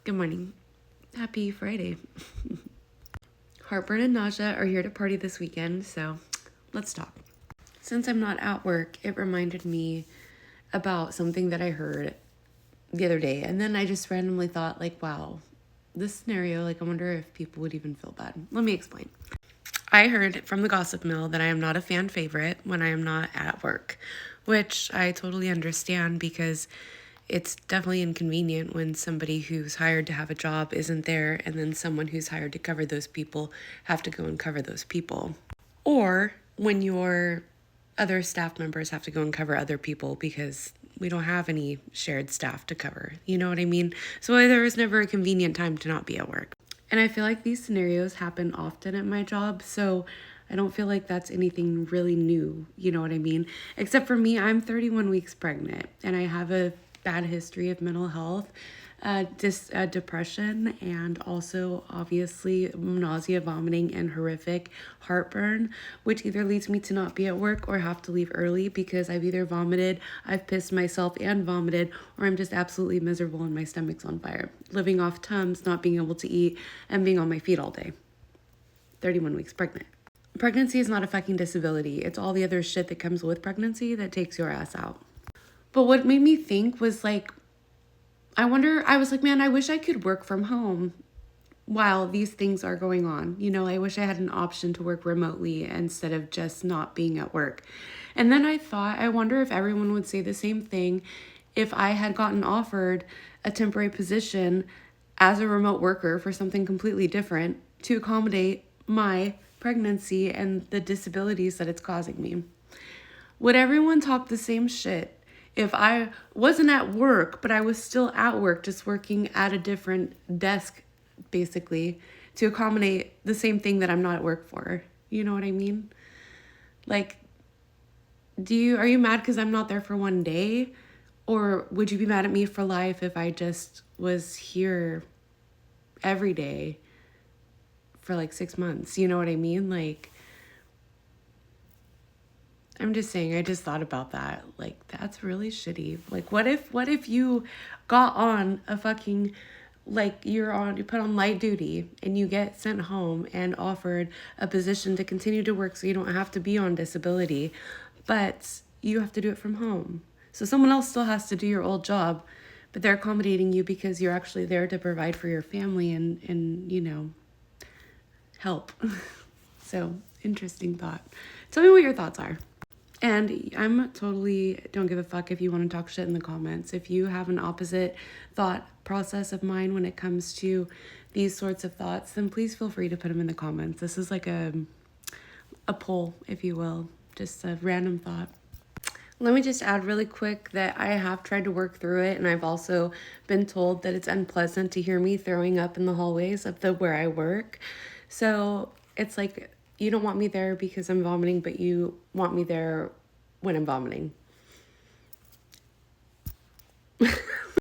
Good morning. Happy Friday. Heartburn and nausea are here to party this weekend, so let's talk. Since I'm not at work, it reminded me about something that I heard the other day, and then I just randomly thought, wow, this scenario, I wonder if people would even feel bad. Let me explain. I heard from the gossip mill that I am not a fan favorite when I am not at work, which I totally understand because it's definitely inconvenient when somebody who's hired to have a job isn't there and then someone who's hired to cover those people have to go and cover those people. Or when your other staff members have to go and cover other people because we don't have any shared staff to cover. You know what I mean? So there is never a convenient time to not be at work. And I feel like these scenarios happen often at my job, so I don't feel like that's anything really new, you know what I mean? Except for me, I'm 31 weeks pregnant, and I have a bad history of mental health, depression, and also obviously nausea, vomiting, and horrific heartburn, which either leads me to not be at work or have to leave early because I've either vomited, I've pissed myself and vomited, or I'm just absolutely miserable and my stomach's on fire. Living off Tums, not being able to eat, and being on my feet all day. 31 weeks pregnant. Pregnancy is not a fucking disability. It's all the other shit that comes with pregnancy that takes your ass out. But what made me think was I was like, man, I wish I could work from home while these things are going on. You know, I wish I had an option to work remotely instead of just not being at work. And then I thought, I wonder if everyone would say the same thing if I had gotten offered a temporary position as a remote worker for something completely different to accommodate my pregnancy and the disabilities that it's causing me. Would everyone talk the same shit if I wasn't at work, but I was still at work, just working at a different desk, basically, to accommodate the same thing that I'm not at work for? You know what I mean? Are you mad because I'm not there for one day? Or would you be mad at me for life if I just was here every day for 6 months? You know what I mean? I'm just saying, I just thought about that. That's really shitty. What if you got on a fucking, you put on light duty and you get sent home and offered a position to continue to work so you don't have to be on disability, but you have to do it from home. So someone else still has to do your old job, but they're accommodating you because you're actually there to provide for your family and help. So, interesting thought. Tell me what your thoughts are. And I'm totally don't give a fuck if you want to talk shit in the comments. If you have an opposite thought process of mine when it comes to these sorts of thoughts, then please feel free to put them in the comments. This is like a poll, if you will, just a random thought. Let me just add really quick that I have tried to work through it, and I've also been told that it's unpleasant to hear me throwing up in the hallways of where I work. So it's you don't want me there because I'm vomiting, but you want me there when I'm vomiting.